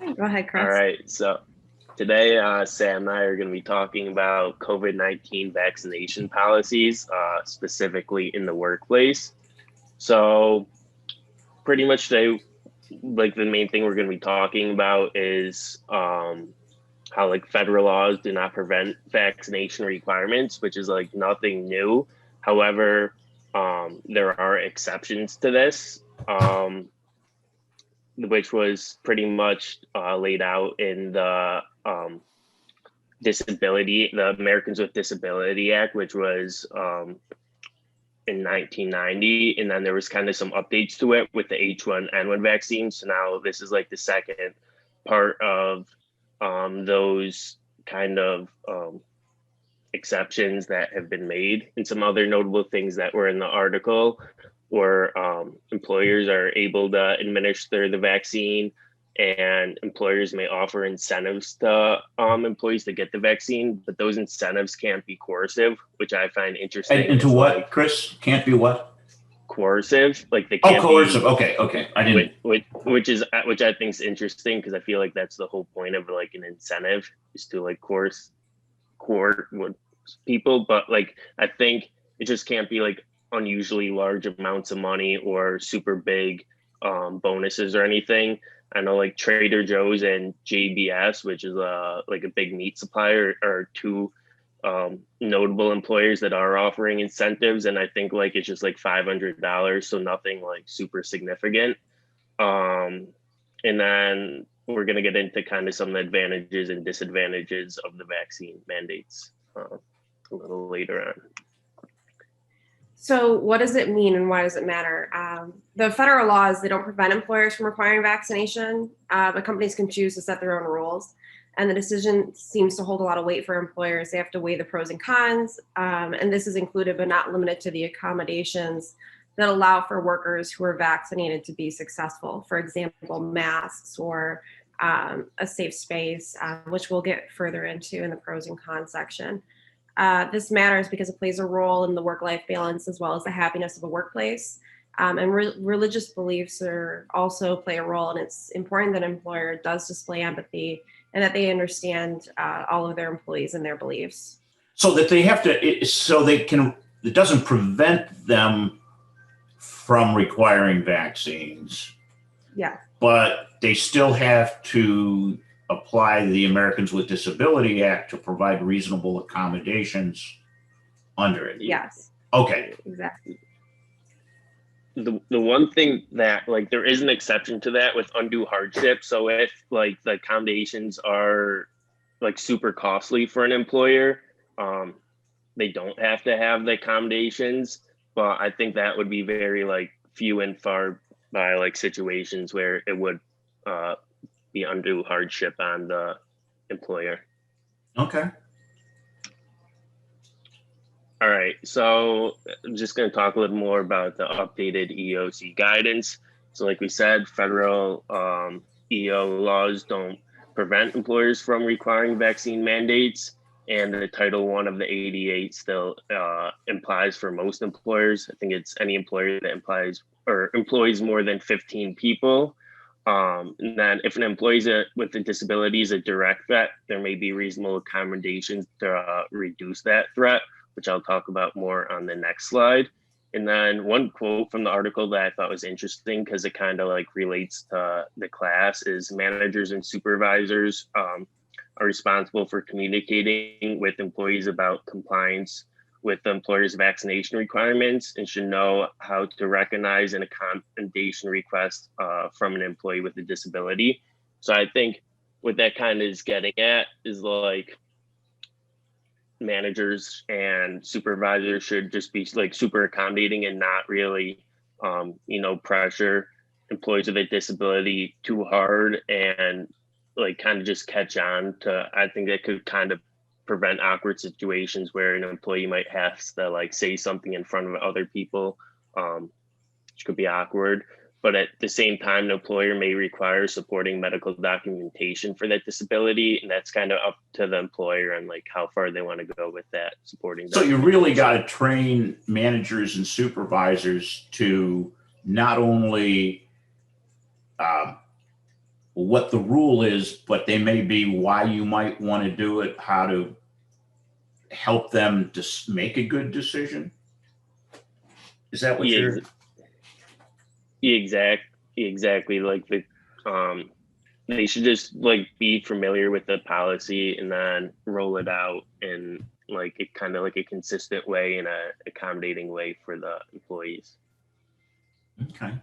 Go ahead, All Chris. right. So today, Sam and I are going to be talking about COVID-19 vaccination policies, specifically in the workplace. So pretty much today, like the main thing we're going to be talking about is how like federal laws do not prevent vaccination requirements, which is like nothing new. However, there are exceptions to this. Which was pretty much laid out in the the Americans with Disability Act, which was in 1990, and then there was kind of some updates to it with the H1N1 vaccine. So now this is like the second part of those kind of exceptions that have been made, and some other notable things that were in the article where employers are able to administer the vaccine, and employers may offer incentives to employees to get the vaccine, but those incentives can't be coercive, which I find interesting. And to Is what, like Chris? Can't be what? coercive, like they Oh, can't coercive. be, Okay, okay. I didn't. which I think is interesting because I feel like that's the whole point of like an incentive is to like court with people, but like I think it just can't be like unusually large amounts of money or super big bonuses or anything. I know like Trader Joe's and JBS, which is like a big meat supplier, are two notable employers that are offering incentives, and I think like it's just like $500, so nothing like super significant. Um, and then we're going to get into kind of some of the advantages and disadvantages of the vaccine mandates a little later on. So, what does it mean and why does it matter? The federal laws, they don't prevent employers from requiring vaccination, but companies can choose to set their own rules. And the decision seems to hold a lot of weight for employers. They have to weigh the pros and cons. And this is included, but not limited to, the accommodations that allow for workers who are vaccinated to be successful. For example, masks or a safe space, which we'll get further into in the pros and cons section. This matters because it plays a role in the work-life balance as well as the happiness of a workplace. And religious beliefs also play a role, and it's important that an employer does display empathy and that they understand all of their employees and their beliefs. So that they have to, so they can, it doesn't prevent them from requiring vaccines, Yeah. but they still have to apply the Americans with Disability Act to provide reasonable accommodations under it. Yes. Okay. Exactly. The one thing that like there is an exception to that with undue hardship. So if like the accommodations are like super costly for an employer, um, they don't have to have the accommodations. But I think that would be very like few and far by like situations where it would uh, be undue hardship on the employer. Okay. All right, so I'm just going to talk a little more about the updated EOC guidance. So, like we said, federal EO laws don't prevent employers from requiring vaccine mandates, and the Title One of the 88 still implies for most employers. I think it's any employer that implies or employs more than 15 people. And then, if an employee with a disability is a direct threat, there may be reasonable accommodations to reduce that threat, which I'll talk about more on the next slide. And then one quote from the article that I thought was interesting because it kind of like relates to the class is managers and supervisors are responsible for communicating with employees about compliance with the employer's vaccination requirements and should know how to recognize an accommodation request from an employee with a disability. So I think what that kind of is getting at is like managers and supervisors should just be like super accommodating and not really pressure employees with a disability too hard and like kind of just catch on to. I think that could kind of prevent awkward situations where an employee might have to like say something in front of other people, which could be awkward. But at the same time, the employer may require supporting medical documentation for that disability, and that's kind of up to the employer and like how far they want to go with that supporting. So you really got to train managers and supervisors to not only what the rule is, but they may be why you might want to do it, how to help them to make a good decision. Is that what Yeah, you're? exactly. Like they should just like be familiar with the policy and then roll it out in like a kind of like a consistent way and a accommodating way for the employees. Okay.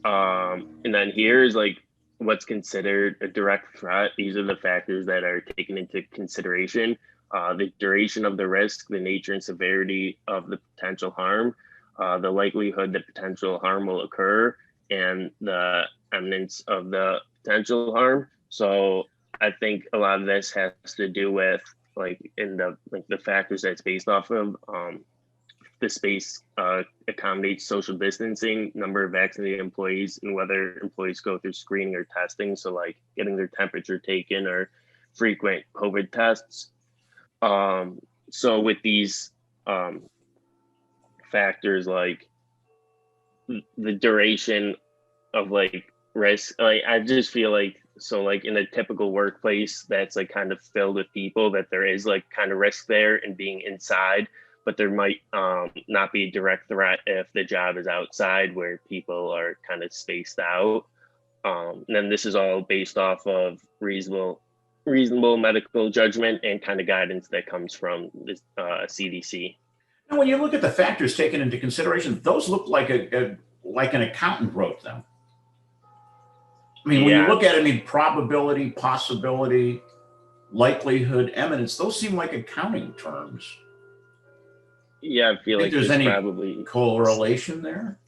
And then here's like what's considered a direct threat. These are the factors that are taken into consideration. The duration of the risk, the nature and severity of the potential harm, the likelihood that potential harm will occur, and the eminence of the potential harm. So I think a lot of this has to do with like in the factors that it's based off of. The space accommodates social distancing, number of vaccinated employees, and whether employees go through screening or testing. So like getting their temperature taken or frequent COVID tests. So with these factors, like the duration of like risk, like I just feel like, so like in a typical workplace that's like kind of filled with people, that there is like kind of risk there in being inside, but there might not be a direct threat if the job is outside where people are kind of spaced out. And then this is all based off of reasonable medical judgment and kind of guidance that comes from the CDC. And when you look at the factors taken into consideration, those look like like an accountant wrote them. I mean, when you look at it, I mean, probability, possibility, likelihood, eminence, those seem like accounting terms. Yeah, I feel like there's any probably correlation there.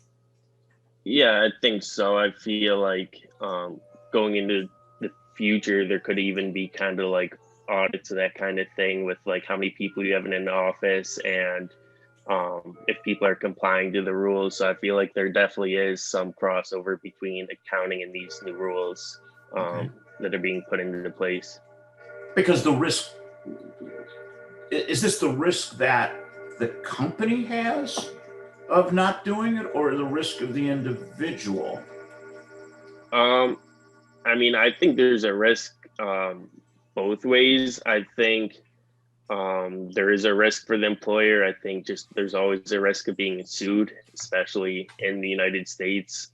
Yeah, I think so. I feel like going into the future, there could even be kind of like audits of that kind of thing with like how many people you have in an office and if people are complying to the rules. So I feel like there definitely is some crossover between accounting and these new rules that are being put into place. Because the risk, is this the risk that the company has of not doing it, or the risk of the individual? I mean, I think there's a risk both ways. I think there is a risk for the employer. I think just there's always a risk of being sued, especially in the United States.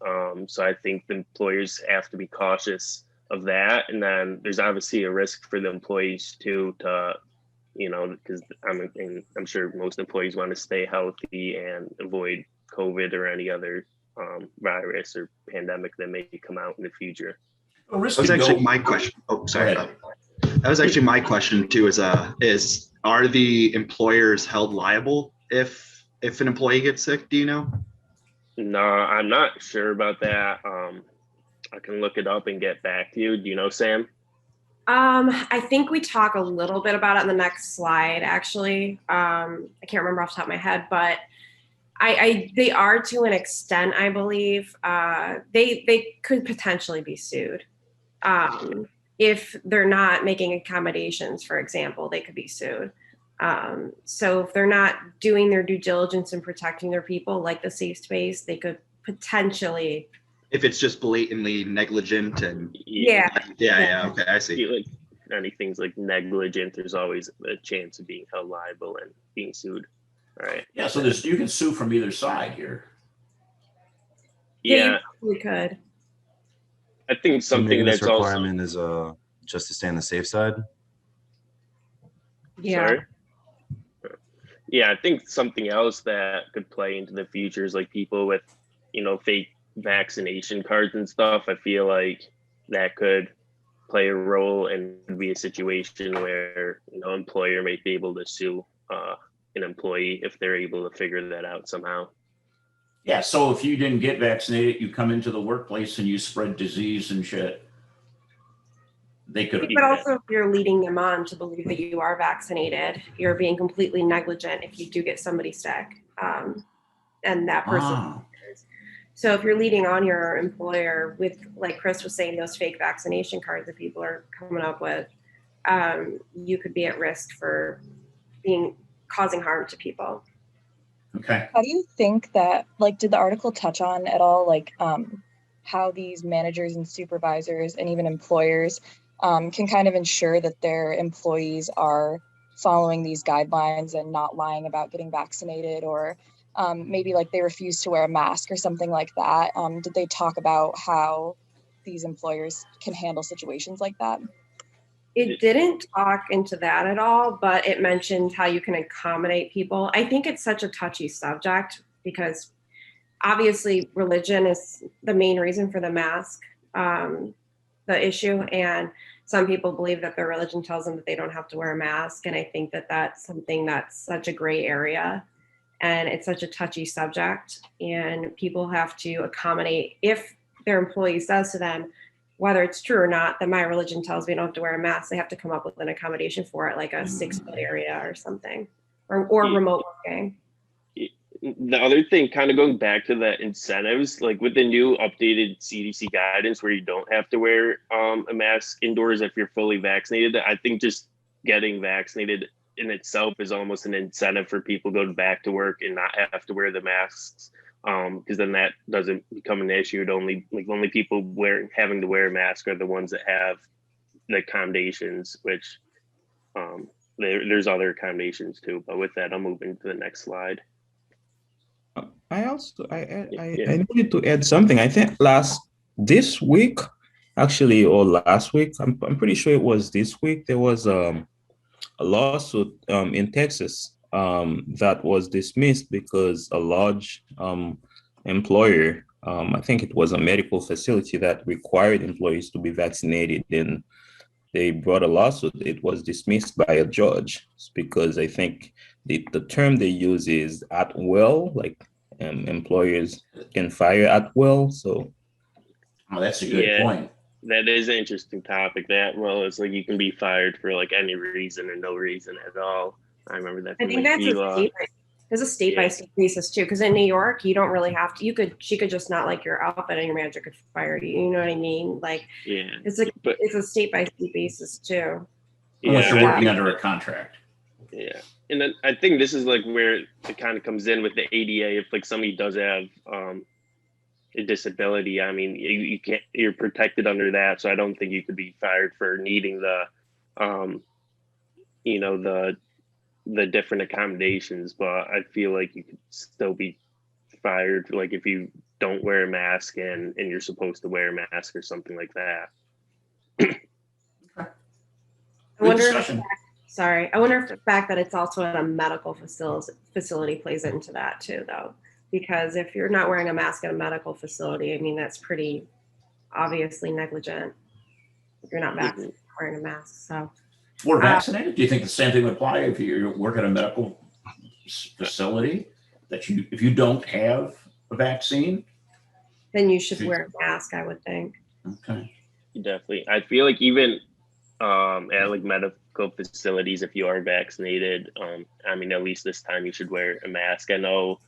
So I think the employers have to be cautious of that. And then there's obviously a risk for the employees too, to, you know, because I'm sure most employees want to stay healthy and avoid COVID or any other virus or pandemic that may come out in the future. A risk That was could actually go- my question. Oh, sorry. Go ahead. That was actually my question too. Is are the employers held liable if an employee gets sick? Do you know? No, I'm not sure about that. I can look it up and get back to you. Do you know, Sam? I think we talk a little bit about it in the next slide, actually. I can't remember off the top of my head, but they are to an extent, I believe. They could potentially be sued. If they're not making accommodations, for example, they could be sued. So if they're not doing their due diligence and protecting their people, like the safe space, they could potentially. If it's just blatantly negligent and Yeah. Okay, I see. Like anything's like negligent, there's always a chance of being held liable and being sued. All right. Yeah, so you can sue from either side here. Yeah, We could. I think something that's requirement is just to stay on the safe side. Yeah. Sorry? Yeah, I think something else that could play into the future is like people with, you know, fake vaccination cards and stuff. I feel like that could play a role and be a situation where, you know, employer might be able to sue an employee if they're able to figure that out somehow. Yeah, so if you didn't get vaccinated, you come into the workplace and you spread disease and shit, they could. But also, if you're leading them on to believe that you are vaccinated, you're being completely negligent if you do get somebody sick, and that person. So if you're leading on your employer with, like Chris was saying, those fake vaccination cards that people are coming up with, you could be at risk for causing harm to people. Okay. How do you think that, like, did the article touch on at all, like, how these managers and supervisors and even employers can kind of ensure that their employees are following these guidelines and not lying about getting vaccinated, or maybe like they refuse to wear a mask or something like that. Did they talk about how these employers can handle situations like that? It didn't talk into that at all, but it mentioned how you can accommodate people. I think it's such a touchy subject because obviously religion is the main reason for the mask, the issue. And some people believe that their religion tells them that they don't have to wear a mask. And I think that that's something that's such a gray area and it's such a touchy subject. And people have to accommodate if their employee says to them, whether it's true or not, that my religion tells me I don't have to wear a mask, they have to come up with an accommodation for it, like a 6-foot area or something, or remote working. The other thing, kind of going back to the incentives, like with the new updated CDC guidance where you don't have to wear a mask indoors if you're fully vaccinated, I think just getting vaccinated in itself is almost an incentive for people to go back to work and not have to wear the masks, because then that doesn't become an issue. It only people having to wear a mask are the ones that have the accommodations, which there's other accommodations too. But with that, I'll move into the next slide. I needed to add something. I think this week, actually, or last week, I'm pretty sure it was this week, there was a lawsuit in Texas that was dismissed because a large employer, I think it was a medical facility that required employees to be vaccinated, and they brought a lawsuit. It was dismissed by a judge because I think the term they use is at will, like employers can fire at will. So that's a good point. That is an interesting topic. That, well, it's like you can be fired for like any reason or no reason at all. I remember that. I think that's a state by state basis too. Because in New York, you don't really have to. She could just not like your outfit, and your manager could fire you. You know what I mean? Like, it's a state by state basis too. Unless you're working under a contract. Yeah, and then I think this is like where it kind of comes in with the ADA. If like somebody does have a disability, I mean, you can't, you're protected under that. So I don't think you could be fired for needing the different accommodations, but I feel like you could still be fired, like if you don't wear a mask and you're supposed to wear a mask or something like that. I wonder if the fact that it's also in a medical facility plays into that too, though. Because if you're not wearing a mask at a medical facility, I mean, that's pretty obviously negligent. If you're not vaccinated, wearing a mask. So we're vaccinated. Do you think the same thing would apply if you work at a medical facility? That if you don't have a vaccine, then you should wear a mask, I would think. Okay. Definitely. I feel like even at like medical facilities, if you are vaccinated, I mean, at least this time you should wear a mask. I know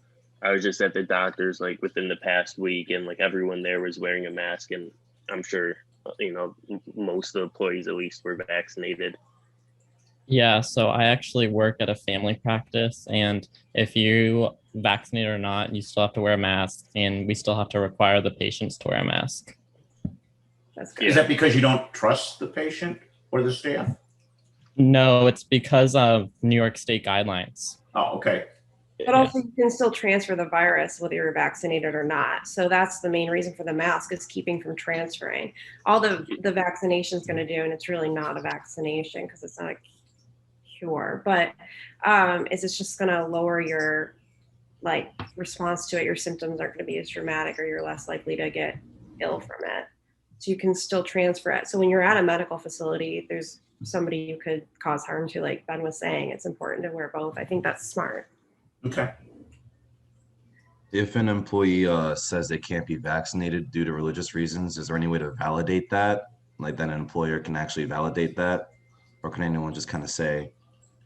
I was just at the doctor's like within the past week, and like everyone there was wearing a mask, and I'm sure most of the employees at least were vaccinated. Yeah, so I actually work at a family practice, and if you vaccinate or not, you still have to wear a mask, and we still have to require the patients to wear a mask. That's good. Is that because you don't trust the patient or the staff? No, it's because of New York State guidelines. Oh, okay. But also you can still transfer the virus whether you're vaccinated or not. So that's the main reason for the mask, is keeping from transferring. All the vaccination is going to do, and it's really not a vaccination because it's not a cure, but it's just going to lower your response to it. Your symptoms aren't going to be as dramatic, or you're less likely to get ill from it. So you can still transfer it. So when you're at a medical facility, there's somebody you could cause harm to, like Ben was saying. It's important to wear both. I think that's smart. Okay. If an employee says they can't be vaccinated due to religious reasons, is there any way to validate that? Like that an employer can actually validate that? Or can anyone just kind of say?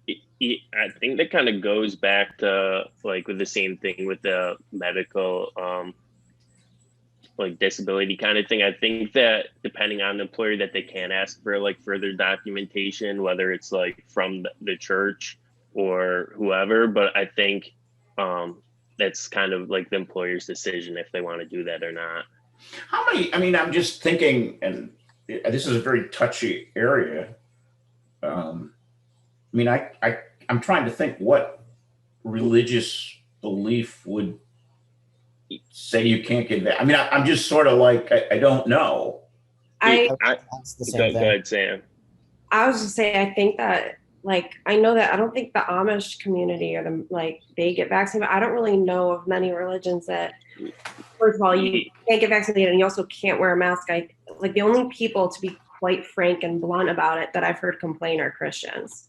I think that kind of goes back to like with the same thing with the medical like disability kind of thing. I think that depending on the employer, that they can ask for like further documentation, whether it's like from the church or whoever, but I think that's kind of like the employer's decision if they want to do that or not. How many, I mean, I'm just thinking, and this is a very touchy area. I mean, I'm trying to think what religious belief would say you can't get that. I mean, I'm just sort of like, I don't know. That's the same Go thing. ahead, Sam. I was just saying, I think that, like, I know that I don't think the Amish community or they get vaccinated, but I don't really know of many religions that, first of all, you can't get vaccinated and you also can't wear a mask. Like the only people, to be quite frank and blunt about it, that I've heard complain are Christians.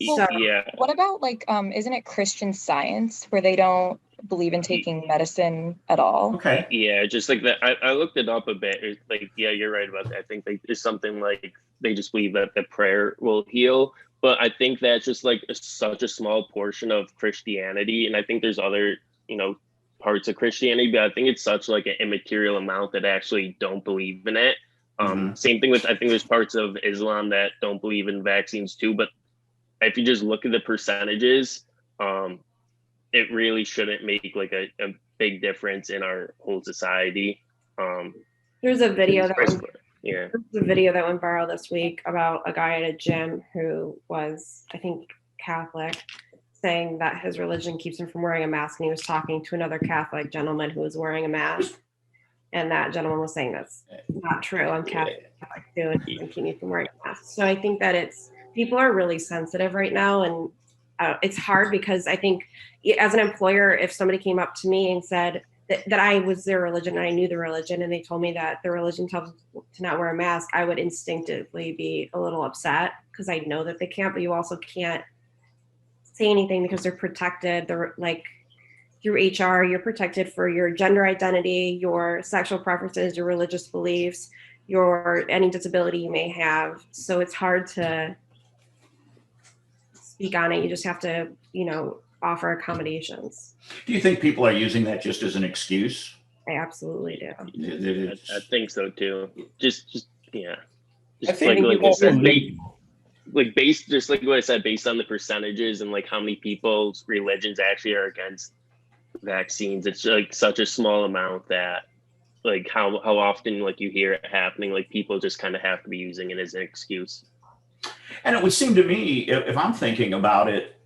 Well, So, Yeah. What about like, isn't it Christian Science where they don't believe in taking medicine at all? Okay. Yeah, just like that. I looked it up a bit. It's like, yeah, you're right about that. I think it's something like they just believe that the prayer will heal. But I think that's just like such a small portion of Christianity. And I think there's other, parts of Christianity, but I think it's such like an immaterial amount that actually don't believe in it. Same thing with, I think there's parts of Islam that don't believe in vaccines too. But if you just look at the percentages, it really shouldn't make like a big difference in our whole society. there's a video that went, Yeah. there's a video that went viral this week about a guy at a gym who was, I think, Catholic, saying that his religion keeps him from wearing a mask, and he was talking to another Catholic gentleman who was wearing a mask, and that gentleman was saying that's not true. I'm Catholic too, and it doesn't keep me from wearing a mask. So I think that people are really sensitive right now, and it's hard because I think as an employer, if somebody came up to me and said that I was their religion and I knew the religion, and they told me that their religion tells them to not wear a mask, I would instinctively be a little upset because I know that they can't, but you also can't say anything because they're protected. They're like, through HR, you're protected for your gender identity, your sexual preferences, your religious beliefs, any disability you may have. So it's hard to speak on it. You just have to, offer accommodations. Do you think people are using that just as an excuse? I absolutely do. I think so too. Just yeah. I think like people I said, just like what I said, based on the percentages and like how many people's religions actually are against vaccines, it's like such a small amount that like how often like you hear it happening, like people just kind of have to be using it as an excuse. And it would seem to me, if I'm thinking about it,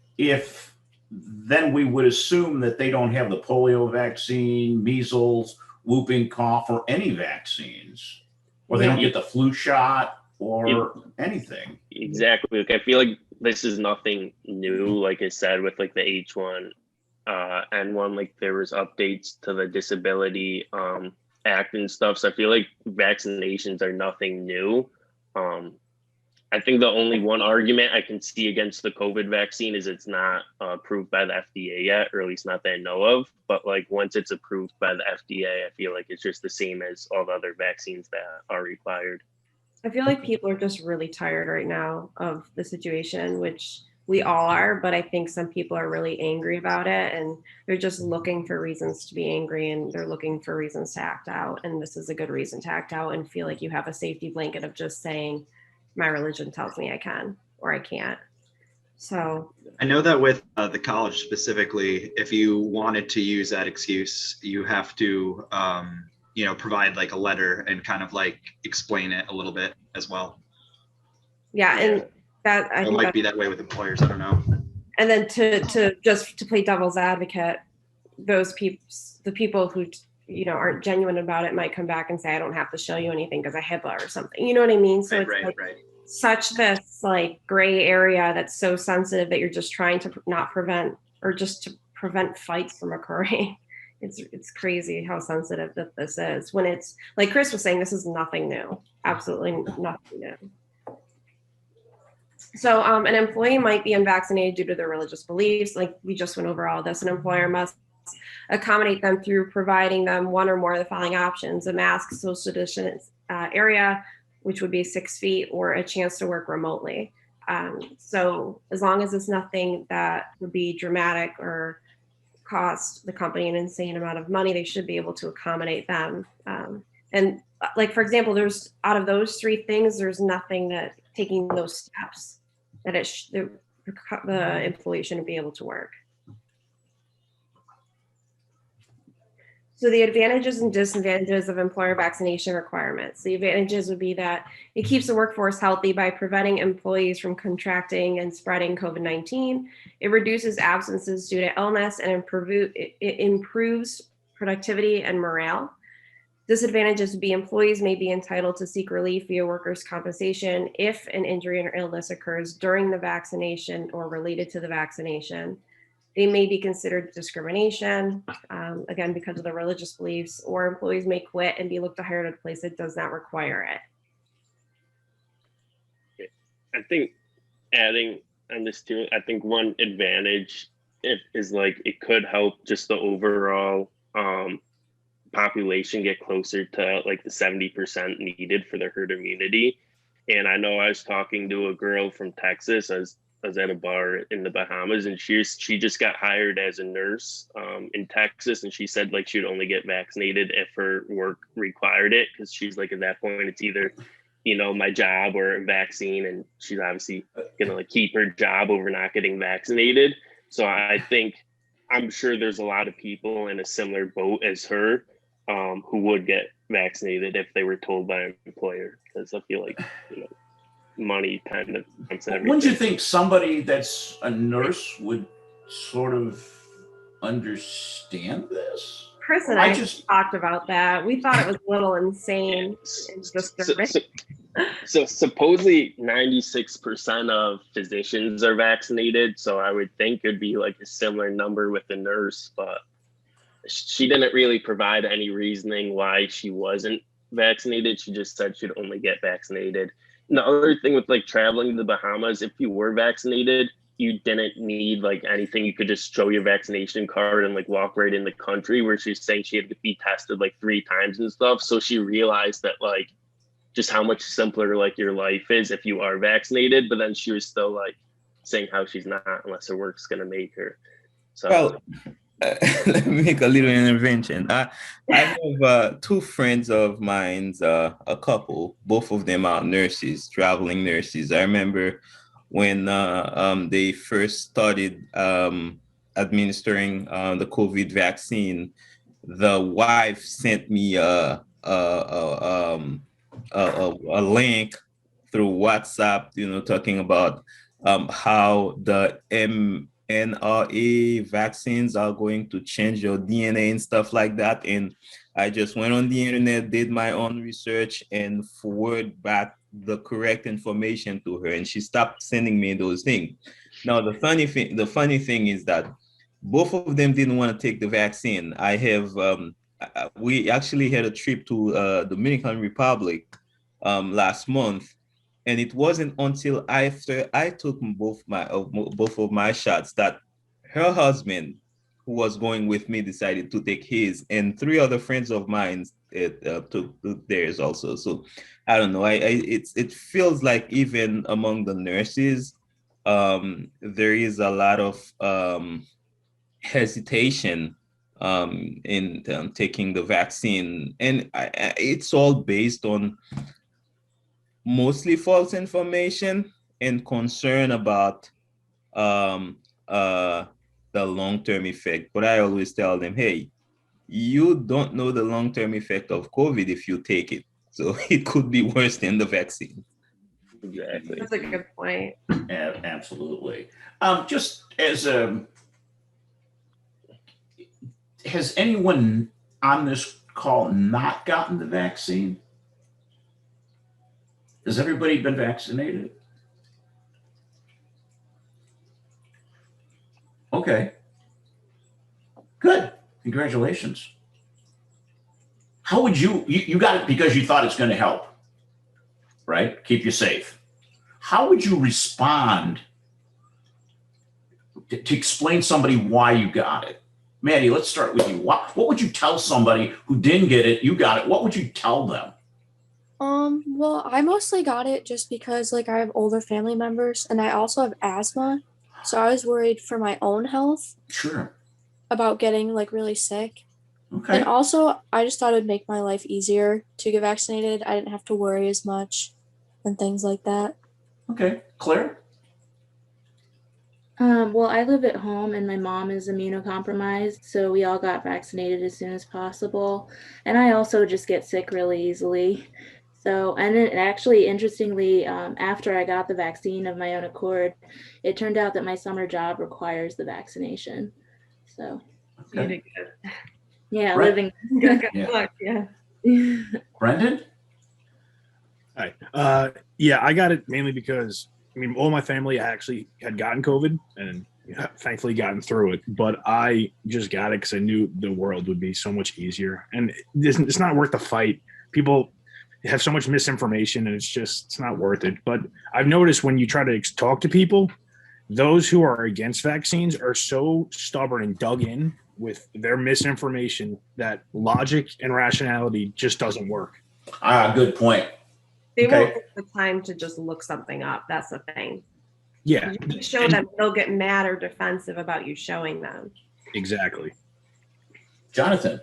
then we would assume that they don't have the polio vaccine, measles, whooping cough, or any vaccines, or they don't get the flu shot or anything. Exactly. Like I feel like this is nothing new. Like I said, with like the H1N1, like there was updates to the Disability Act and stuff. So I feel like vaccinations are nothing new. I think the only one argument I can see against the COVID vaccine is it's not approved by the FDA yet, or at least not that I know of. But like once it's approved by the FDA, I feel like it's just the same as all the other vaccines that are required. I feel like people are just really tired right now of the situation, which we all are, but I think some people are really angry about it, and they're just looking for reasons to be angry, and they're looking for reasons to act out. And this is a good reason to act out and feel like you have a safety blanket of just saying, my religion tells me I can or I can't. So I know that with the college specifically, if you wanted to use that excuse, you have to, provide like a letter and kind of like explain it a little bit as well. Yeah, and that I it think might be that way with employers. I don't know. And then to play devil's advocate, the people who aren't genuine about it might come back and say, I don't have to show you anything because of HIPAA or something. You know what I mean? So right. Such this like gray area that's so sensitive that you're just trying to not prevent, or just to prevent fights from occurring. It's crazy how sensitive that this is, when it's like Chris was saying, this is nothing new, absolutely nothing new. So an employee might be unvaccinated due to their religious beliefs. Like we just went over all this. An employer must accommodate them through providing them one or more of the following options: a mask, social distance area, which would be 6 feet, or a chance to work remotely. So as long as it's nothing that would be dramatic or cost the company an insane amount of money, they should be able to accommodate them. And like, for example, there's out of those 3 things, there's nothing that taking those steps that the employee shouldn't be able to work. So the advantages and disadvantages of employer vaccination requirements. The advantages would be that it keeps the workforce healthy by preventing employees from contracting and spreading COVID-19. It reduces absences due to illness and it improves productivity and morale. Disadvantages would be employees may be entitled to seek relief via workers' compensation if an injury or illness occurs during the vaccination or related to the vaccination. They may be considered discrimination, again, because of the religious beliefs, or employees may quit and be looked to hire at a place that does not require it. I think adding on this too, I think one advantage is like it could help just the overall population get closer to like the 70% needed for the herd immunity. And I know I was talking to a girl from Texas. I was at a bar in the Bahamas, and she just got hired as a nurse in Texas, and she said like she'd only get vaccinated if her work required it, because she's like at that point it's either my job or a vaccine, and she's obviously gonna like keep her job over not getting vaccinated. So I'm sure there's a lot of people in a similar boat as her who would get vaccinated if they were told by an employer, because I feel like money kind of comes everything. Wouldn't you think somebody that's a nurse would sort of understand this? Chris and I just talked about that. We thought it was a little insane. So supposedly 96% of physicians are vaccinated. So I would think it'd be like a similar number with the nurse, but she didn't really provide any reasoning why she wasn't vaccinated. She just said she'd only get vaccinated. And the other thing with like traveling to the Bahamas, if you were vaccinated, you didn't need like anything. You could just show your vaccination card and like walk right in the country, where she's saying she had to be tested like 3 times and stuff. So she realized that like just how much simpler like your life is if you are vaccinated. But then she was still like saying how she's not unless her work's gonna make her. So well, let me make a little intervention. I have 2 friends of mine, a couple, both of them are nurses, traveling nurses. I remember when they first started administering the COVID vaccine, the wife sent me a link through WhatsApp, talking about how the mRNA vaccines are going to change your DNA and stuff like that. And I just went on the internet, did my own research, and forward back the correct information to her, and she stopped sending me those things. Now, the funny thing is that both of them didn't want to take the vaccine. We actually had a trip to Dominican Republic last month, and it wasn't until after I took both of my shots that her husband, who was going with me, decided to take his, and 3 other friends of mine took theirs also. So I don't know. It feels like even among the nurses, there is a lot of hesitation in taking the vaccine, and it's all based on mostly false information and concern about the long-term effect. But I always tell them, hey, you don't know the long-term effect of COVID if you take it. So it could be worse than the vaccine. Exactly. That's a good point. Absolutely. Just as has anyone on this call not gotten the vaccine? Has everybody been vaccinated? Okay. Good. Congratulations. How would you got it because you thought it's going to help, right? Keep you safe. How would you respond to explain somebody why you got it? Maddie, let's start with you. What would you tell somebody who didn't get it, you got it? What would you tell them? Well, I mostly got it just because like I have older family members and I also have asthma. So I was worried for my own health. Sure. About getting like really sick. Okay. And also I just thought it would make my life easier to get vaccinated. I didn't have to worry as much and things like that. Okay. Claire? Well, I live at home and my mom is immunocompromised, so we all got vaccinated as soon as possible. And I also just get sick really easily. So, and it actually, interestingly, after I got the vaccine of my own accord, it turned out that my summer job requires the vaccination. So, You Okay. did good. yeah, Right. living. Good Yeah. luck. Yeah. Brendan? Hi. Yeah, I got it mainly because I mean, all my family actually had gotten COVID and thankfully gotten through it. But I just got it because I knew the world would be so much easier, and it's not worth the fight. People have so much misinformation, and it's not worth it. But I've noticed when you try to talk to people, those who are against vaccines are so stubborn and dug in with their misinformation that logic and rationality just doesn't work. Good point. They Okay. won't take the time to just look something up. That's the thing. Yeah. You show them, they'll get mad or defensive about you showing them. Exactly. Jonathan?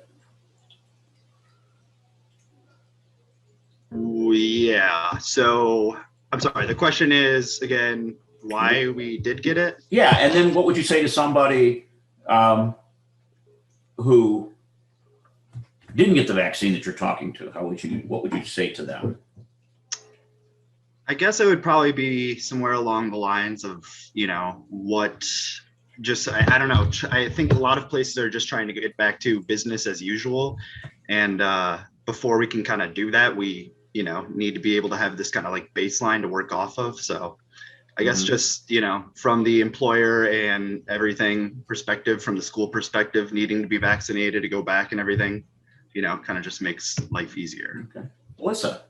Yeah. So I'm sorry. The question is again why we did get it. Yeah, and then what would you say to somebody who didn't get the vaccine that you're talking to? What would you say to them? I guess it would probably be somewhere along the lines of, what just, I don't know. I think a lot of places are just trying to get back to business as usual. And before we can kind of do that, we, need to be able to have this kind of like baseline to work off of. So I guess just, from the employer and everything perspective, from the school perspective, needing to be vaccinated to go back and everything, kind of just makes life easier. Okay. Melissa?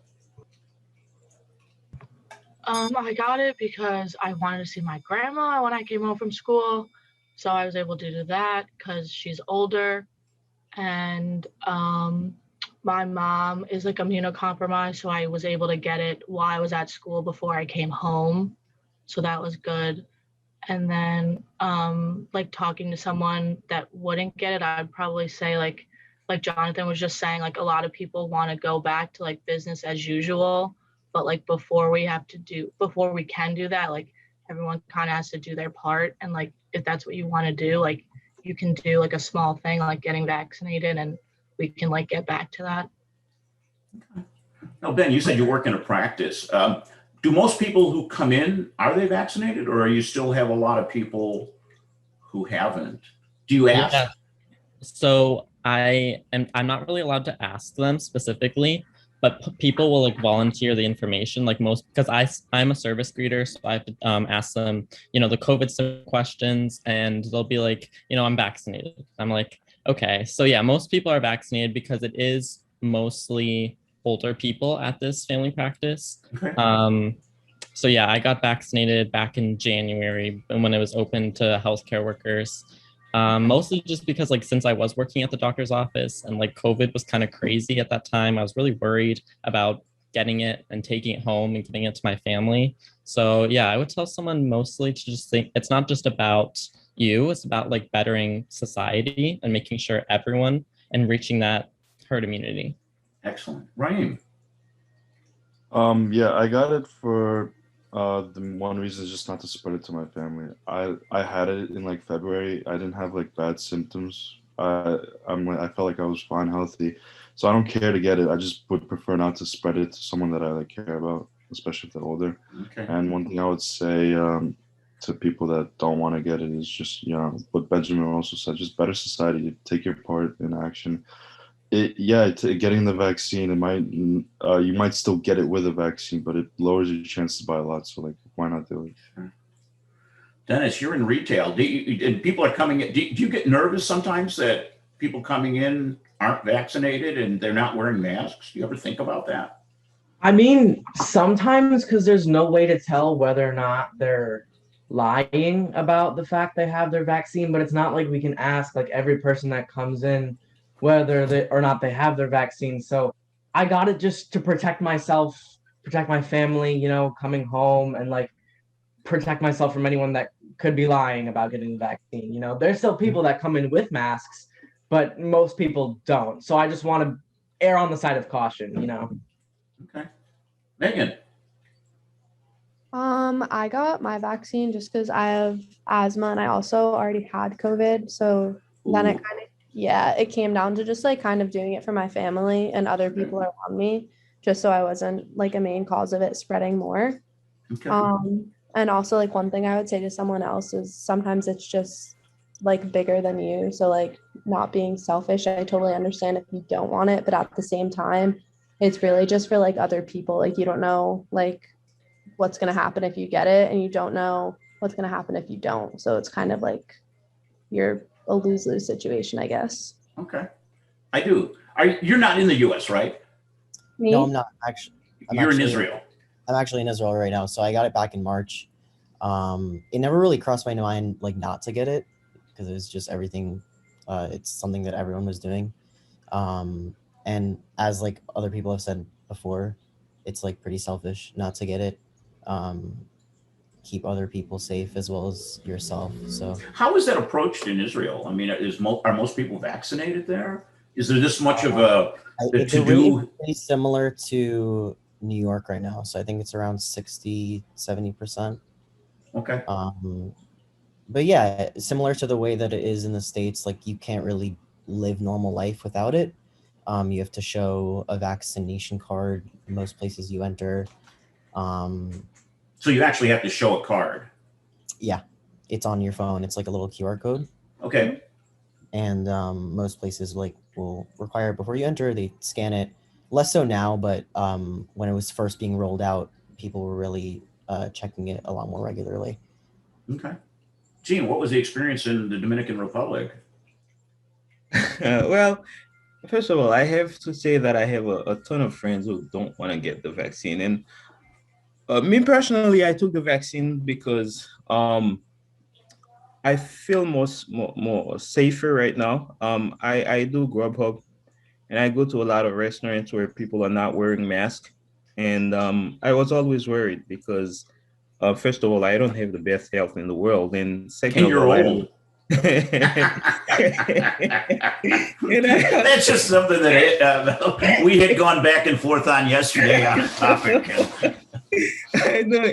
I got it because I wanted to see my grandma when I came home from school. So I was able to do that because she's older. And my mom is like immunocompromised. So I was able to get it while I was at school before I came home. So that was good. And then like talking to someone that wouldn't get it, I'd probably say like Jonathan was just saying, like a lot of people want to go back to like business as usual. But like before we can do that, like everyone kind of has to do their part. And like, if that's what you want to do, like you can do like a small thing, like getting vaccinated, and we can like get back to that. Now, Ben, you said you work in a practice. Do most people who come in, are they vaccinated, or you still have a lot of people who haven't? Do you ask? Yeah. So I'm not really allowed to ask them specifically, but people will like volunteer the information, like because I'm a service greeter, so I have to ask them, the COVID questions, and they'll be like, I'm vaccinated. I'm like, okay. So yeah, most people are vaccinated because it is mostly older people at this family practice. Okay. So yeah, I got vaccinated back in January when it was open to healthcare workers. Mostly just because like since I was working at the doctor's office and like COVID was kind of crazy at that time, I was really worried about getting it and taking it home and giving it to my family. So yeah, I would tell someone mostly to just think it's not just about you, it's about like bettering society and making sure everyone and reaching that herd immunity. Excellent. Ryan? Yeah, I got it for the one reason is just not to spread it to my family. I had it in like February. I didn't have like bad symptoms. I felt like I was fine, healthy. So I don't care to get it. I just would prefer not to spread it to someone that I like care about, especially if they're older. Okay. And one thing I would say to people that don't want to get it is just, what Benjamin also said, just better society, take your part in action. Getting the vaccine, you might still get it with a vaccine, but it lowers your chances by a lot. So like, why not do it? Sure. Dennis, you're in retail. And people are coming in. Do you get nervous sometimes that people coming in aren't vaccinated and they're not wearing masks? Do you ever think about that? I mean, sometimes, because there's no way to tell whether or not they're lying about the fact they have their vaccine, but it's not like we can ask like every person that comes in whether they or not they have their vaccine. So I got it just to protect myself, protect my family, coming home, and like protect myself from anyone that could be lying about getting the vaccine. There's still people that come in with masks, but most people don't. So I just want to err on the side of caution. Okay. Megan? I got my vaccine just because I have asthma and I also already had COVID. So then it kind of, yeah, it came down to just like kind of doing it for my family and other people around me, just so I wasn't like a main cause of it spreading more. Okay. And also like one thing I would say to someone else is sometimes it's just like bigger than you. So like not being selfish. I totally understand if you don't want it, but at the same time, it's really just for like other people. Like you don't know like what's going to happen if you get it and you don't know what's going to happen if you don't. So it's kind of like you're a lose-lose situation, I guess. Okay. I do. You're not in the US, right? Me? No, I'm not actually. You're in Israel. I'm actually in Israel right now. So I got it back in March. It never really crossed my mind like not to get it because it was just everything. It's something that everyone was doing. And as like other people have said before, it's like pretty selfish not to get it. Keep other people safe as well as yourself. So how is that approached in Israel? I mean, are most people vaccinated there? Is there this much of a the to rate do? is pretty similar to New York right now. So I think it's around 60-70%. Okay. But yeah, similar to the way that it is in the States, like you can't really live normal life without it. You have to show a vaccination card most places you enter. So you actually have to show a card. Yeah, it's on your phone. It's like a little QR code. Okay. And most places like will require it before you enter. They scan it. Less so now, but when it was first being rolled out, people were really checking it a lot more regularly. Okay. Gene, what was the experience in the Dominican Republic? Well, first of all, I have to say that I have a ton of friends who don't want to get the vaccine. And me personally, I took the vaccine because I feel more safer right now. I do Grubhub and I go to a lot of restaurants where people are not wearing masks. And I was always worried because first of all, I don't have the best health in the world. And second And of you're all, old. That's just something that we had gone back and forth on yesterday on a topic. I know,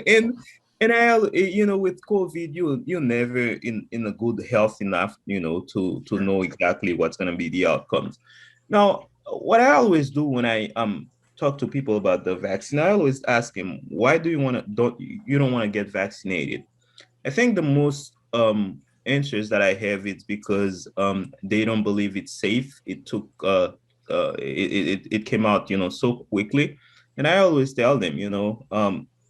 and I, with COVID, you never in a good health enough, to know exactly what's going to be the outcomes. Now, what I always do when I talk to people about the vaccine, I always ask them, why do you don't want to get vaccinated? I think the most answers that I have is because they don't believe it's safe. It took it came out so quickly, and I always tell them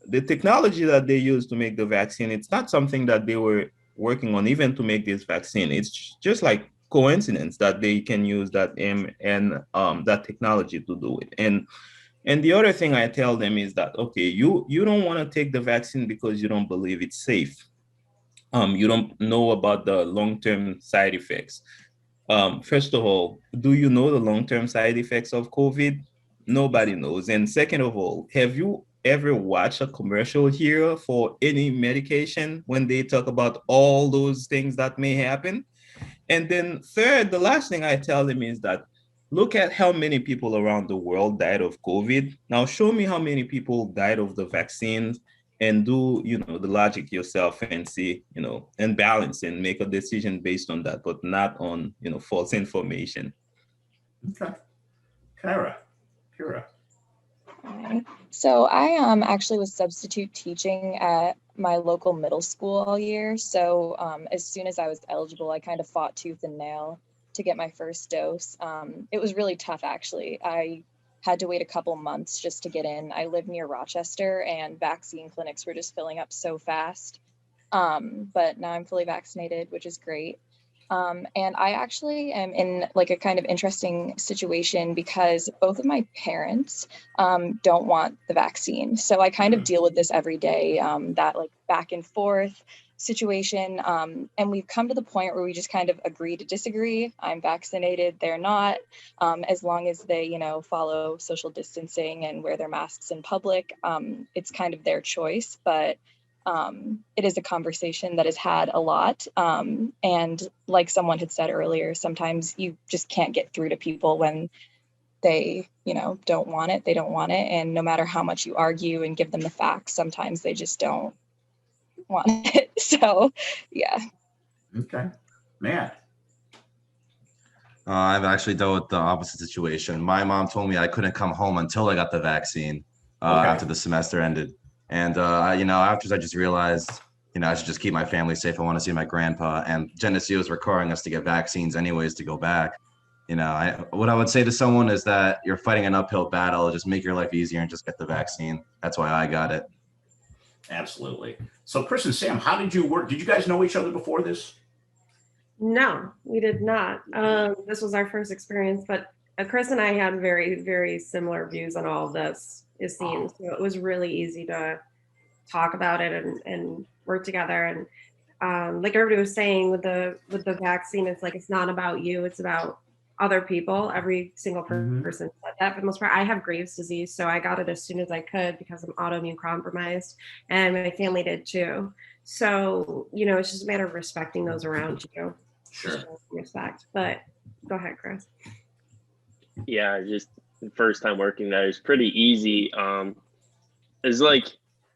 the technology that they use to make the vaccine, it's not something that they were working on even to make this vaccine. It's just like coincidence that they can use that and that technology to do it. And the other thing I tell them is that, okay, you don't want to take the vaccine because you don't believe it's safe. You don't know about the long-term side effects. First of all, do you know the long-term side effects of COVID? Nobody knows. And second of all, have you ever watched a commercial here for any medication when they talk about all those things that may happen? And then third, the last thing I tell them is that look at how many people around the world died of COVID. Now show me how many people died of the vaccines and do, the logic yourself and see, and balance and make a decision based on that, but not on, false information. Okay. Kira. So I actually was substitute teaching at my local middle school all year. So as soon as I was eligible, I kind of fought tooth and nail to get my first dose. It was really tough, actually. I had to wait a couple months just to get in. I live near Rochester and vaccine clinics were just filling up so fast. But now I'm fully vaccinated, which is great. And I actually am in like a kind of interesting situation because both of my parents don't want the vaccine. So I kind of deal with this every day, that like back and forth situation. And we've come to the point where we just kind of agree to disagree. I'm vaccinated, they're not, as long as they, follow social distancing and wear their masks in public. It's kind of their choice, but it is a conversation that is had a lot. And like someone had said earlier, sometimes you just can't get through to people when they, don't want it, they don't want it. And no matter how much you argue and give them the facts, sometimes they just don't want it. So, yeah. Okay. Matt. I've actually dealt with the opposite situation. My mom told me I couldn't come home until I got the vaccine after the semester ended. And, afterwards I just realized, I should just keep my family safe. I want to see my grandpa. And Geneseo is requiring us to get vaccines anyways to go back. What I would say to someone is that you're fighting an uphill battle. Just make your life easier and just get the vaccine. That's why I got it. Absolutely. So Chris and Sam, how did you work? Did you guys know each other before this? No, we did not. This was our first experience, but Chris and I had very, very similar views on all of this, it seems. So it was really easy to talk about it and work together. And like everybody was saying with the vaccine, it's like, it's not about you, it's about other people. Every single person said that for the most part. I have Graves' disease, so I got it as soon as I could because I'm autoimmune compromised, and my family did too. So, it's just a matter of respecting those around you. Sure. Respect. But go ahead, Chris. Yeah, just the first time working there is pretty easy. It's like,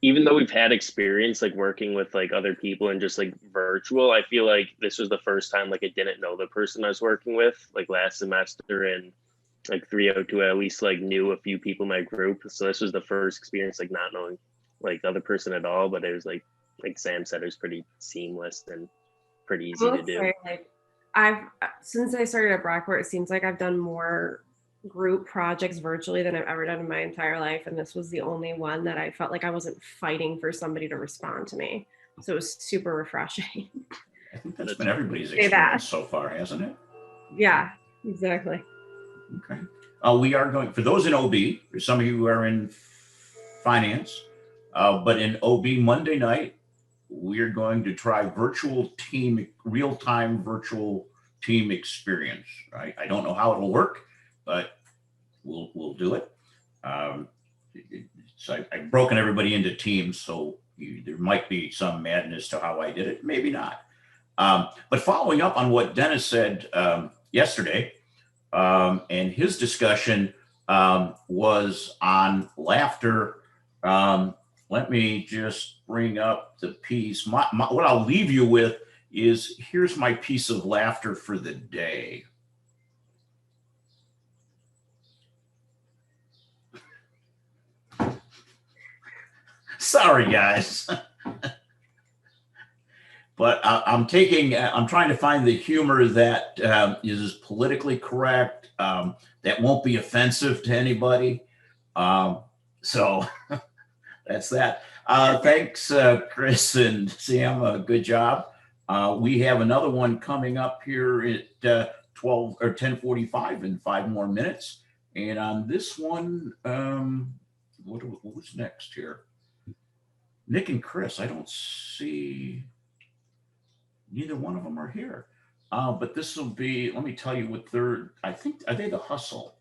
even though we've had experience like working with like other people and just like virtual, I feel like this was the first time like I didn't know the person I was working with like last semester, and like 302 I at least like knew a few people in my group. So this was the first experience like not knowing like the other person at all, but it was like Sam said, it was pretty seamless and pretty easy to do. Say, like, since I started at Brockport, it seems like I've done more group projects virtually than I've ever done in my entire life, and this was the only one that I felt like I wasn't fighting for somebody to respond to me. So it was super refreshing. I think that's been everybody's experience so far, hasn't it? Yeah, exactly. Okay. We are going, for those in OB, for some of you who are in finance, but in OB Monday night, we're going to try real-time virtual team experience. Right? I don't know how it'll work, but we'll do it. So I've broken everybody into teams, so there might be some madness to how I did it, maybe not. But following up on what Dennis said yesterday, and his discussion was on laughter. Let me just bring up the piece. What I'll leave you with is, here's my piece of laughter for the day. Sorry, guys. But I'm trying to find the humor that is politically correct, that won't be offensive to anybody. So that's that. Thanks, Chris and Sam. Good job. We have another one coming up here at 12 or 10:45 in 5 more minutes. And on this one, who's next here? Nick and Chris. I don't see. Neither one of them are here. But this will be, let me tell you what I think, are they the Hustle?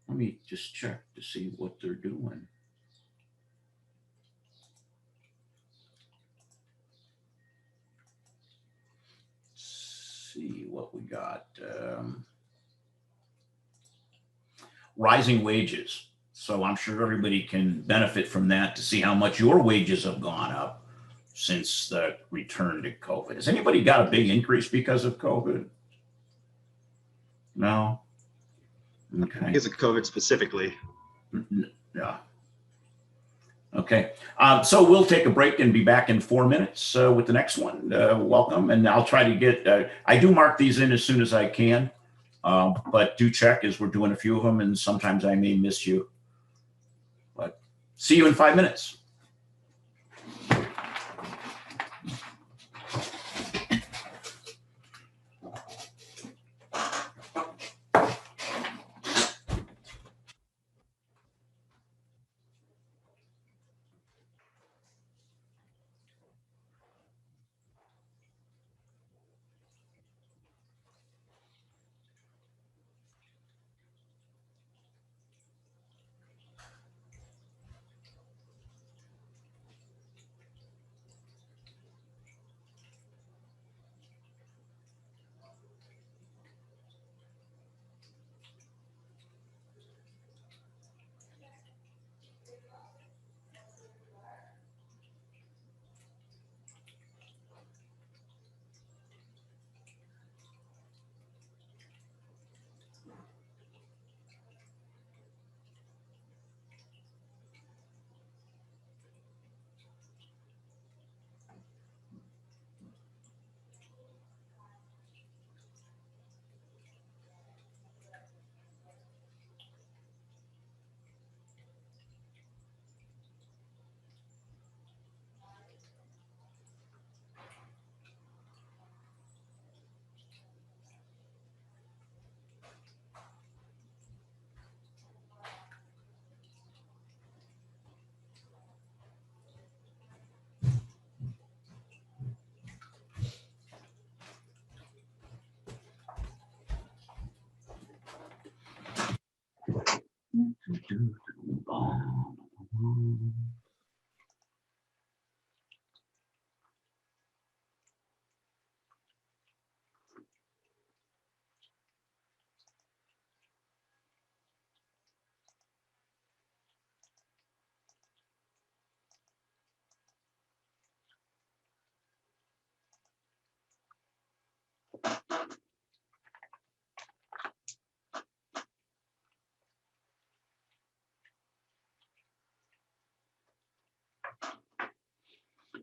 Let me just check to see what they're doing. Let's see what we got. Rising wages. So I'm sure everybody can benefit from that to see how much your wages have gone up since the return to COVID. Has anybody got a big increase because of COVID? No? Okay. Because of COVID specifically. Yeah. Okay. So we'll take a break and be back in 4 minutes with the next one. Welcome. And I'll try to get, I do mark these in as soon as I can, but do check as we're doing a few of them, and sometimes I may miss you. But see you in 5 minutes.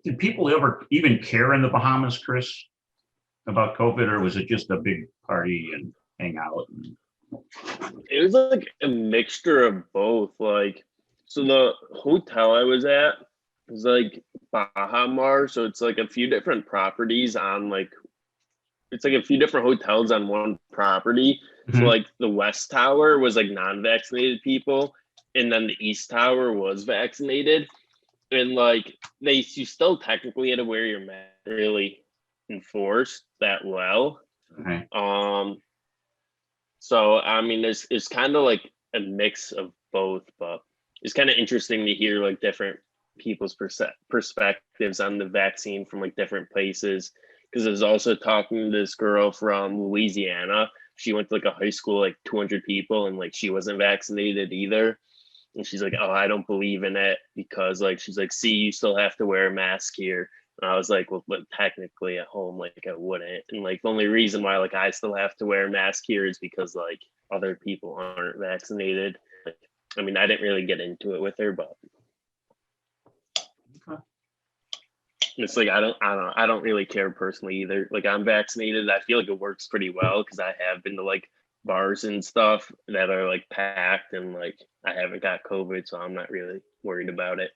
Did people ever even care in the Bahamas, Chris, about COVID, or was it just a big party and hang out? It was like a mixture of both. Like, so the hotel I was at was like Bahamar, so it's like a few different properties on like, it's like a few different hotels on one property. So like the West Tower was like non-vaccinated people, and then the East Tower was vaccinated. And like you still technically had to wear your mask, really enforced that well. So I mean, it's kind of like a mix of both, but it's kind of interesting to hear like different people's perspectives on the vaccine from like different places. Because I was also talking to this girl from Louisiana. She went to like a high school, like 200 people, and like she wasn't vaccinated either. And she's like, oh, I don't believe in it because like, she's like, see, you still have to wear a mask here. And I was like, well, but technically at home, like I wouldn't. And like the only reason why like I still have to wear a mask here is because like other people aren't vaccinated. Like, I mean, I didn't really get into it with her, but it's like I don't really care personally either. Like I'm vaccinated. I feel like it works pretty well because I have been to like bars and stuff that are like packed, and like I haven't got COVID, so I'm not really worried about it.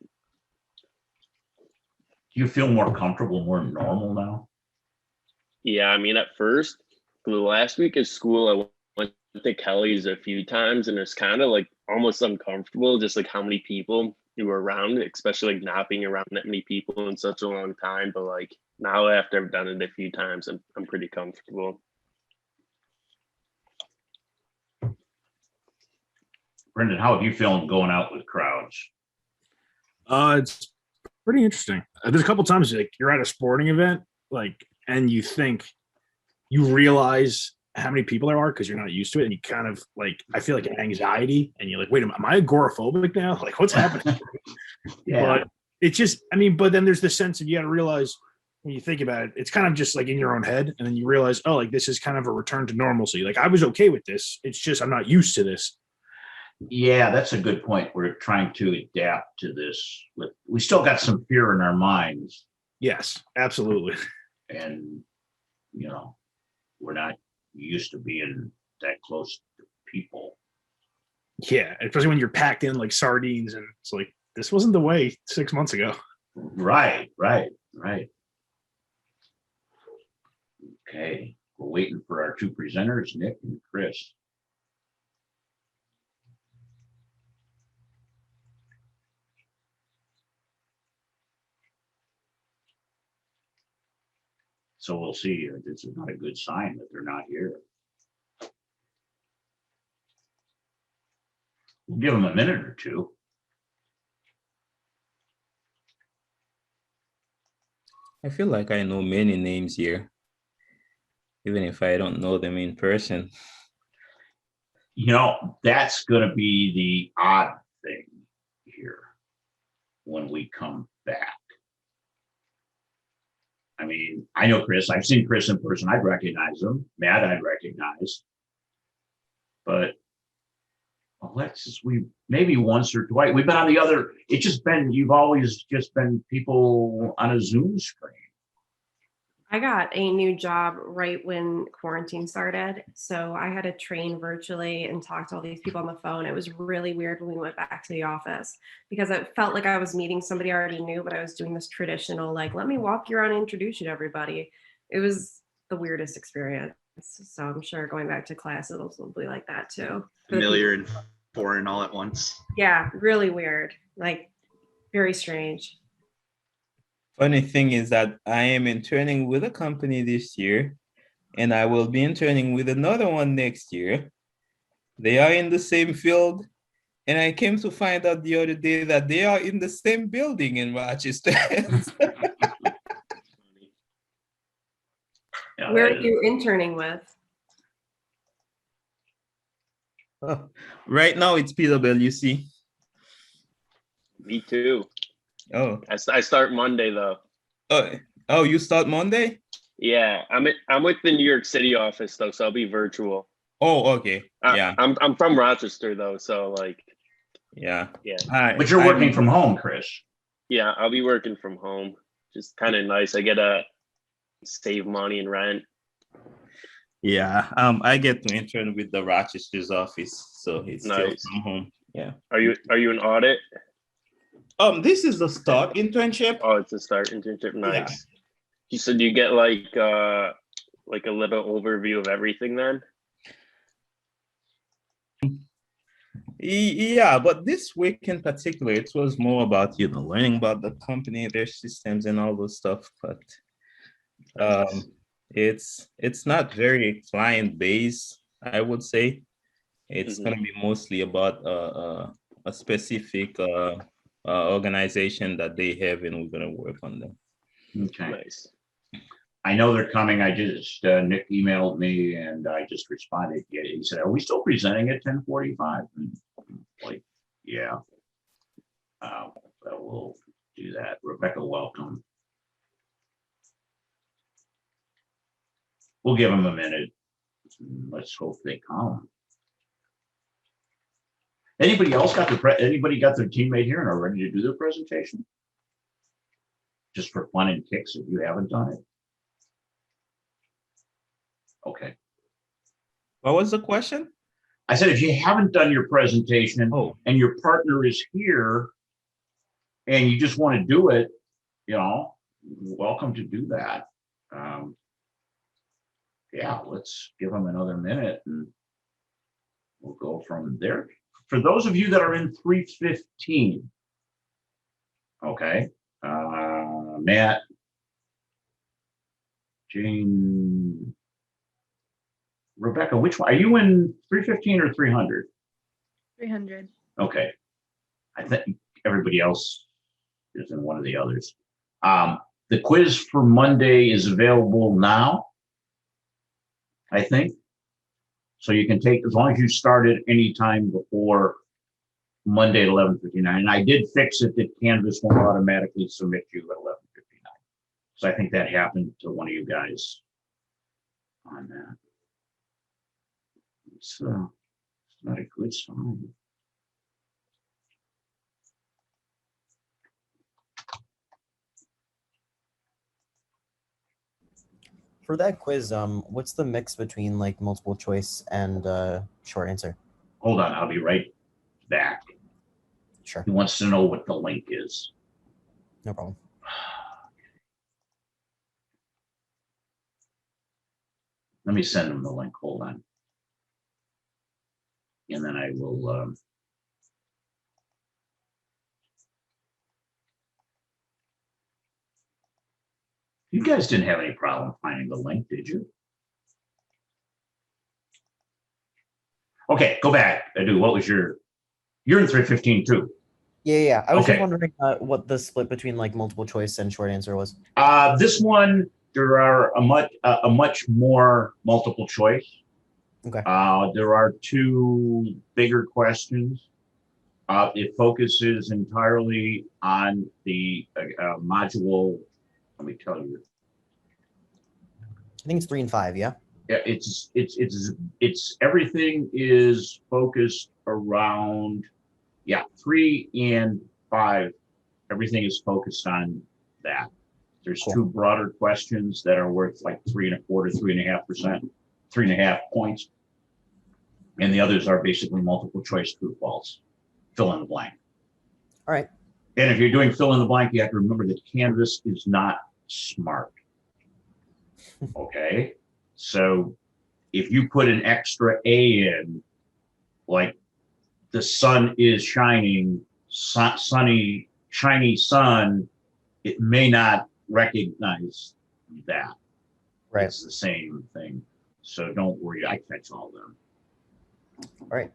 Do you feel more comfortable, more normal now? Yeah, I mean, at first, for the last week of school, I went to Kelly's a few times, and it's kind of like almost uncomfortable, just like how many people you were around, especially like not being around that many people in such a long time. But like now, after I've done it a few times, I'm pretty comfortable. Brendan, how have you feeling going out with crowds? It's pretty interesting. There's a couple times like you're at a sporting event, like, and you think you realize how many people there are because you're not used to it, and you kind of like I feel like anxiety, and you're like, wait, am I agoraphobic now? Like, what's happening? But it's just, I mean, but then there's the sense of you got to realize when you think about it, it's kind of just like in your own head, and then you realize, oh, like this is kind of a return to normalcy. Like I was okay with this. It's just I'm not used to this. Yeah, that's a good point. We're trying to adapt to this. We still got some fear in our minds. Yes, absolutely. And, you know, we're not used to being that close to people. Yeah, especially when you're packed in like sardines, and it's like, this wasn't the way 6 months ago. Right. Okay, we're waiting for our two presenters, Nick and Chris. So we'll see. This is not a good sign that they're not here. We'll give them a minute or two. I feel like I know many names here, even if I don't know them in person. You know, that's going to be the odd thing here when we come back. I mean, I know Chris. I've seen Chris in person. I'd recognize him. Matt, I'd recognize. But Alexis, we maybe once or twice. We've been on the other. It's just been, you've always just been people on a Zoom screen. I got a new job right when quarantine started. So I had to train virtually and talk to all these people on the phone. It was really weird when we went back to the office because it felt like I was meeting somebody I already knew, but I was doing this traditional, like, let me walk you around and introduce you to everybody. It was the weirdest experience. So I'm sure going back to class, it'll be like that too. Familiar and foreign all at once. Yeah, really weird. Like, very strange. Funny thing is that I am interning with a company this year, and I will be interning with another one next year. They are in the same field, And I came to find out the other day that they are in the same building in Rochester. Where are you interning with? Right now it's PwC. Me too. Oh. I start Monday though. Oh, you start Monday? Yeah, I'm with the New York City office though, so I'll be virtual. Oh, okay. Yeah. I'm from Rochester though, so like. Yeah. Yeah. But you're working from home, Chris. Yeah, I'll be working from home. Just kind of nice. I get to save money and rent. Yeah. I get to intern with the Rochester's office, so it's still from home. Yeah. Are you an audit? This is the start internship. Oh, it's a start internship. Nice. Yeah. So do you get like a little overview of everything then? Yeah, but this week in particular, it was more about, learning about the company, their systems and all those stuff. But it's not very client based, I would say. It's going to be mostly about a specific organization that they have, and we're going to work on them. Okay. Nice. I know they're coming. I just Nick emailed me and I just responded. Yeah, he said, "Are we still presenting at 10:45?" Like, yeah. So we'll do that. Rebecca, welcome. We'll give them a minute. Let's hope they come. Anybody else got anybody got their teammate here and are ready to do their presentation? Just for fun and kicks if you haven't done it. Okay. What was the question? I said, if you haven't done your presentation and your partner is here and you just want to do it, welcome to do that. Yeah, let's give them another minute and we'll go from there. For those of you that are in 315, okay, Matt, Jane, Rebecca, which one? Are you in 315 or 300? 300. Okay. I think everybody else is in one of the others. The quiz for Monday is available now, I think. So you can take, as long as you start it anytime before Monday at 11:59. And I did fix it that Canvas won't automatically submit you at 11:59. So I think that happened to one of you guys on that. It's not a good sign. For that quiz, what's the mix between like multiple choice and short answer? Hold on, I'll be right back. Sure. He wants to know what the link is. No problem. Let me send him the link. Hold on. And then I will. You guys didn't have any problem finding the link, did you? Okay, go back. I do. What was you're in 315 too. Yeah. I was just wondering what the split between like multiple choice and short answer was. This one, there are a much more multiple choice. Okay. There are two bigger questions. It focuses entirely on the module. Let me tell you. I think it's 3 and 5. Yeah. Yeah, it's everything is focused around 3 and 5. Everything is focused on that. There's two broader questions that are worth like 3.25%, 3.5%, 3.5 points. And the others are basically multiple choice true false. Fill in the blank. All right. And if you're doing fill in the blank, you have to remember that Canvas is not smart. Okay. So if you put an extra A in, like the sun is shining, sunny, shiny sun, it may not recognize that. Right. It's the same thing. So don't worry, I catch all of them. All right.